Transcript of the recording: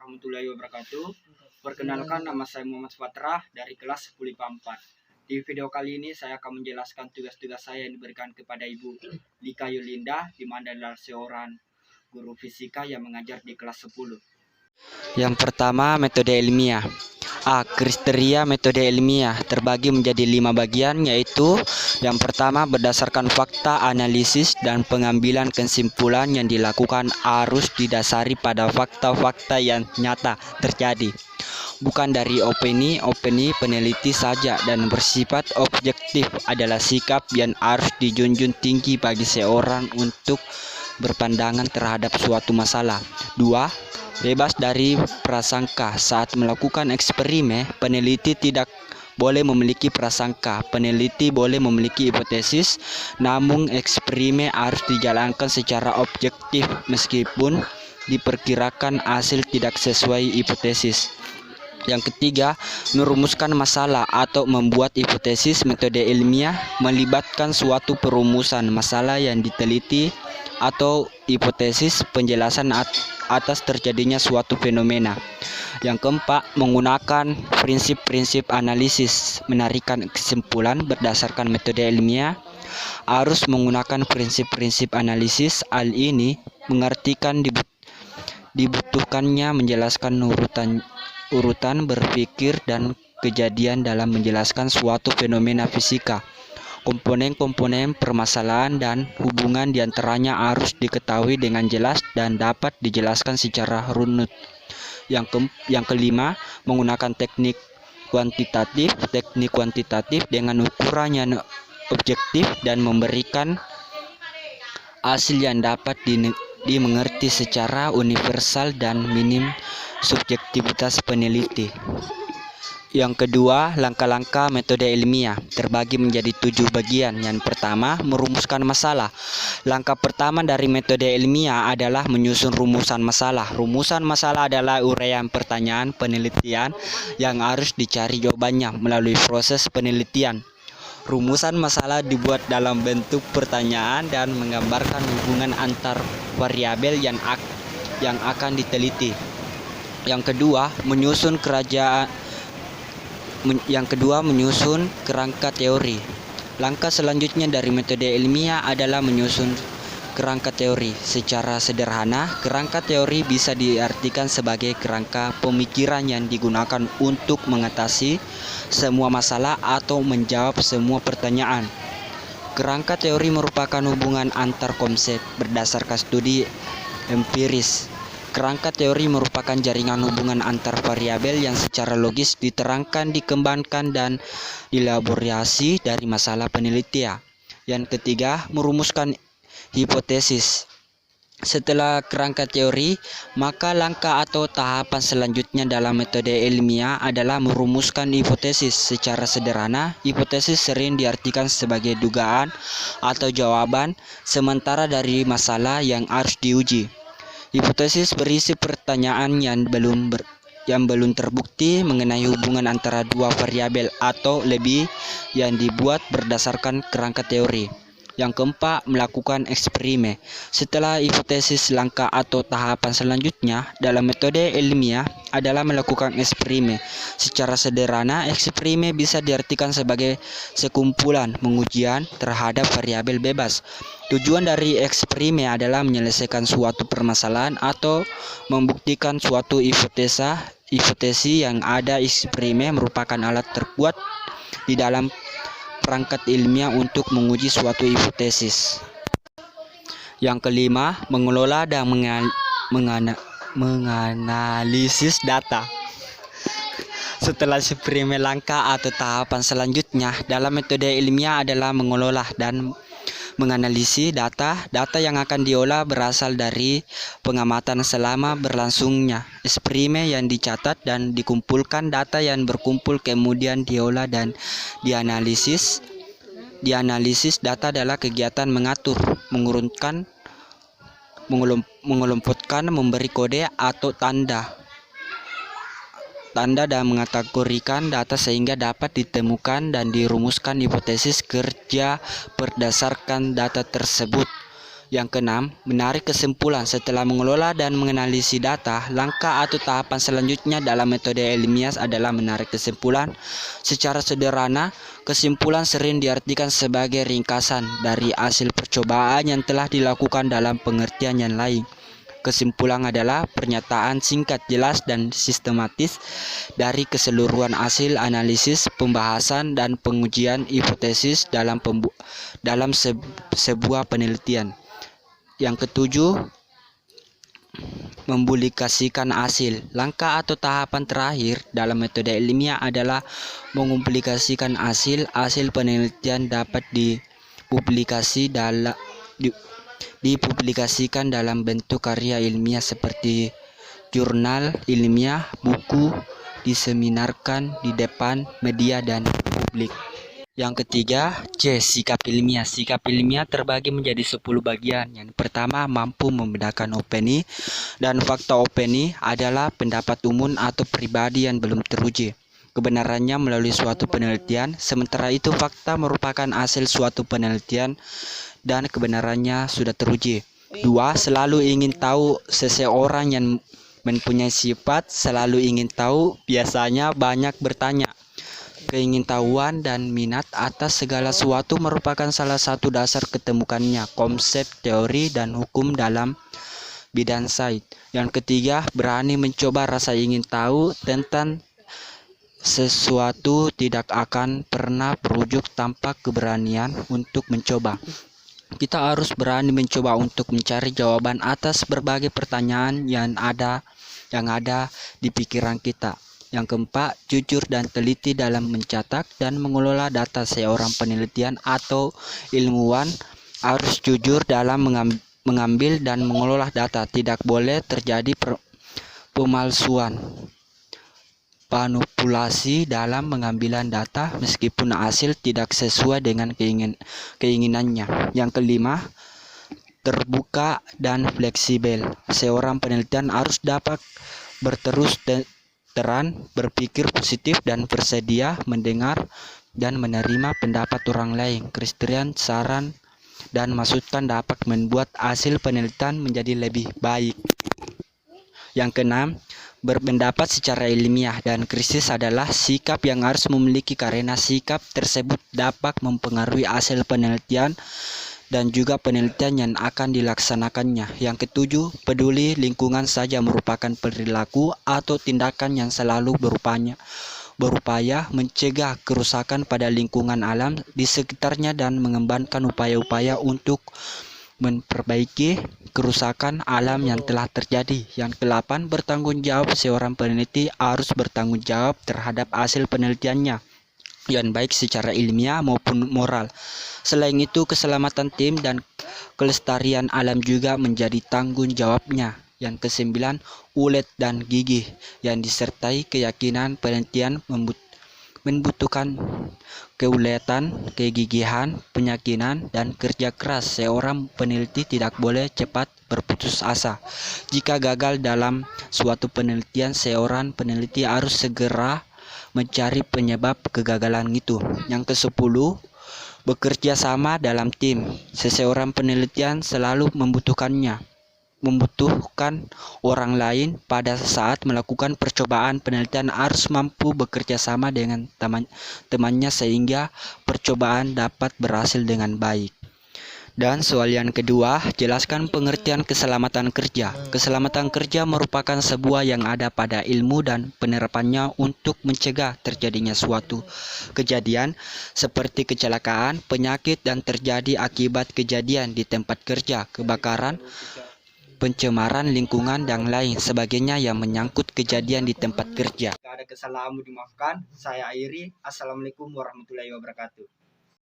warahmatullahi wabarakatuh. Perkenalkan, nama saya Muhammad Fatrah dari kelas 10 IPA 4. Di video kali ini saya akan menjelaskan tugas-tugas saya yang diberikan kepada Ibu Lika Yulinda, di mana adalah seorang guru fisika yang mengajar di kelas 10. Yang pertama, metode ilmiah. Kriteria metode ilmiah terbagi menjadi 5 bagian, yaitu yang pertama, berdasarkan fakta, analisis, dan pengambilan kesimpulan yang dilakukan harus didasari pada fakta-fakta yang nyata terjadi, bukan dari opini peneliti saja, dan bersifat objektif adalah sikap yang harus dijunjung tinggi bagi seorang untuk berpandangan terhadap suatu masalah. 2. Bebas dari prasangka. Saat melakukan eksperimen, peneliti tidak boleh memiliki prasangka. Peneliti boleh memiliki hipotesis, namun eksperimen harus dijalankan secara objektif meskipun diperkirakan hasil tidak sesuai hipotesis. Yang ketiga, merumuskan masalah atau membuat hipotesis. Metode ilmiah melibatkan suatu perumusan masalah yang diteliti atau hipotesis penjelasan atas terjadinya suatu fenomena. Yang keempat, menggunakan prinsip-prinsip analisis. Menarikan kesimpulan berdasarkan metode ilmiah harus menggunakan prinsip-prinsip analisis. Hal ini mengartikan dibutuhkannya menjelaskan urutan berpikir dan kejadian dalam menjelaskan suatu fenomena fisika. Komponen-komponen permasalahan dan hubungan diantaranya harus diketahui dengan jelas dan dapat dijelaskan secara runut. Yang kelima, menggunakan teknik kuantitatif. Teknik kuantitatif dengan ukuran yang objektif dan memberikan hasil yang dapat dimengerti secara universal dan minim subjektivitas peneliti. Yang kedua, langkah-langkah metode ilmiah terbagi menjadi 7 bagian. Yang pertama, merumuskan masalah. Langkah pertama dari metode ilmiah adalah menyusun rumusan masalah. Rumusan masalah adalah uraian pertanyaan penelitian yang harus dicari jawabannya melalui proses penelitian. Rumusan masalah dibuat dalam bentuk pertanyaan dan menggambarkan hubungan antar variabel yang akan diteliti. Yang kedua, menyusun kerangka teori. Langkah selanjutnya dari metode ilmiah adalah menyusun kerangka teori. Secara sederhana, kerangka teori bisa diartikan sebagai kerangka pemikiran yang digunakan untuk mengatasi semua masalah atau menjawab semua pertanyaan. Kerangka teori merupakan hubungan antar konsep berdasarkan studi empiris. Kerangka teori merupakan jaringan hubungan antar variabel yang secara logis diterangkan, dikembangkan, dan dielaborasi dari masalah penelitian. Yang ketiga, merumuskan hipotesis. Setelah kerangka teori, maka langkah atau tahapan selanjutnya dalam metode ilmiah adalah merumuskan hipotesis. Secara sederhana, hipotesis sering diartikan sebagai dugaan atau jawaban sementara dari masalah yang harus diuji. Hipotesis berisi pertanyaan yang belum terbukti mengenai hubungan antara dua variabel atau lebih yang dibuat berdasarkan kerangka teori. Yang keempat, melakukan eksperimen. Setelah hipotesis, langkah atau tahapan selanjutnya dalam metode ilmiah adalah melakukan eksperimen. Secara sederhana, eksperimen bisa diartikan sebagai sekumpulan pengujian terhadap variabel bebas. Tujuan dari eksperimen adalah menyelesaikan suatu permasalahan atau membuktikan suatu hipotesis yang ada. Eksperimen merupakan alat terkuat di dalam perangkat ilmiah untuk menguji suatu hipotesis. Yang kelima, mengelola dan menganalisis data. Setelah eksperimen, langkah atau tahapan selanjutnya dalam metode ilmiah adalah mengelola dan menganalisis data. Data yang akan diolah berasal dari pengamatan selama berlangsungnya eksperimen yang dicatat dan dikumpulkan. Data yang berkumpul kemudian diolah dan dianalisis. Data adalah kegiatan mengatur, mengurutkan, mengelompokkan, memberi kode atau tanda dan mengategorikan data sehingga dapat ditemukan dan dirumuskan hipotesis kerja berdasarkan data tersebut. Yang keenam, menarik kesimpulan setelah mengelola dan menganalisis data. Langkah atau tahapan selanjutnya dalam metode ilmiah adalah menarik kesimpulan. Secara sederhana, kesimpulan sering diartikan sebagai ringkasan dari hasil percobaan yang telah dilakukan dalam pengertian yang lain. Kesimpulan adalah pernyataan singkat, jelas, dan sistematis dari keseluruhan hasil analisis, pembahasan, dan pengujian hipotesis dalam sebuah penelitian. Yang ketujuh, mempublikasikan hasil. Langkah atau tahapan terakhir dalam metode ilmiah adalah mempublikasikan hasil. Hasil penelitian dapat dipublikasikan dalam bentuk karya ilmiah seperti jurnal ilmiah, buku, diseminarkan di depan media dan publik. Yang ketiga, C. Sikap ilmiah. Sikap ilmiah terbagi menjadi 10 bagian. Yang pertama, mampu membedakan opini dan fakta. Opini adalah pendapat umum atau pribadi yang belum teruji kebenarannya melalui suatu penelitian, sementara itu fakta merupakan hasil suatu penelitian dan kebenarannya sudah teruji. 2. Selalu ingin tahu. Seseorang yang mempunyai sifat selalu ingin tahu biasanya banyak bertanya. Keingintahuan dan minat atas segala sesuatu merupakan salah satu dasar ketemukannya konsep, teori, dan hukum dalam bidang sains. Yang ketiga, berani mencoba. Rasa ingin tahu tentang sesuatu tidak akan pernah terwujud tanpa keberanian untuk mencoba. Kita harus berani mencoba untuk mencari jawaban atas berbagai pertanyaan yang ada di pikiran kita. Yang keempat, jujur dan teliti dalam mencetak dan mengelola data. Seorang penelitian atau ilmuwan harus jujur dalam mengambil dan mengelola data. Tidak boleh terjadi pemalsuan, manipulasi dalam pengambilan data meskipun hasil tidak sesuai dengan keinginannya. Yang kelima, terbuka dan fleksibel. Seorang penelitian harus dapat berterus terang, berpikir positif, dan bersedia mendengar dan menerima pendapat orang lain. Kriteria, saran, dan masukan dapat membuat hasil penelitian menjadi lebih baik. Yang keenam, berpendapat secara ilmiah dan kritis adalah sikap yang harus memiliki karena sikap tersebut dapat mempengaruhi hasil penelitian dan juga penelitian yang akan dilaksanakannya. Yang ketujuh, peduli lingkungan saja merupakan perilaku atau tindakan yang selalu berupaya mencegah kerusakan pada lingkungan alam di sekitarnya dan mengembangkan upaya-upaya untuk memperbaiki kerusakan alam yang telah terjadi. Yang ke-8, bertanggung jawab. Seorang peneliti harus bertanggung jawab terhadap hasil penelitiannya, yang baik secara ilmiah maupun moral. Selain itu, keselamatan tim dan kelestarian alam juga menjadi tanggung jawabnya. Yang ke-9, ulet dan gigih, yang disertai keyakinan penelitian membutuhkan keuletan, kegigihan, penyakinan, dan kerja keras. Seorang peneliti tidak boleh cepat berputus asa. Jika gagal dalam suatu penelitian, seorang peneliti harus segera mencari penyebab kegagalan itu. Yang ke-10, bekerja sama dalam tim. Seseorang penelitian selalu membutuhkan orang lain pada saat melakukan percobaan. Penelitian harus mampu bekerja sama dengan temannya sehingga percobaan dapat berhasil dengan baik. Dan soal yang kedua, jelaskan pengertian keselamatan kerja. Keselamatan kerja merupakan sebuah yang ada pada ilmu dan penerapannya untuk mencegah terjadinya suatu kejadian seperti kecelakaan, penyakit, dan terjadi akibat kejadian di tempat kerja, kebakaran, pencemaran lingkungan, dan lain sebagainya yang menyangkut kejadian di tempat kerja. Jika ada kesalahan dimaafkan. Saya akhiri. Assalamualaikum warahmatullahi wabarakatuh.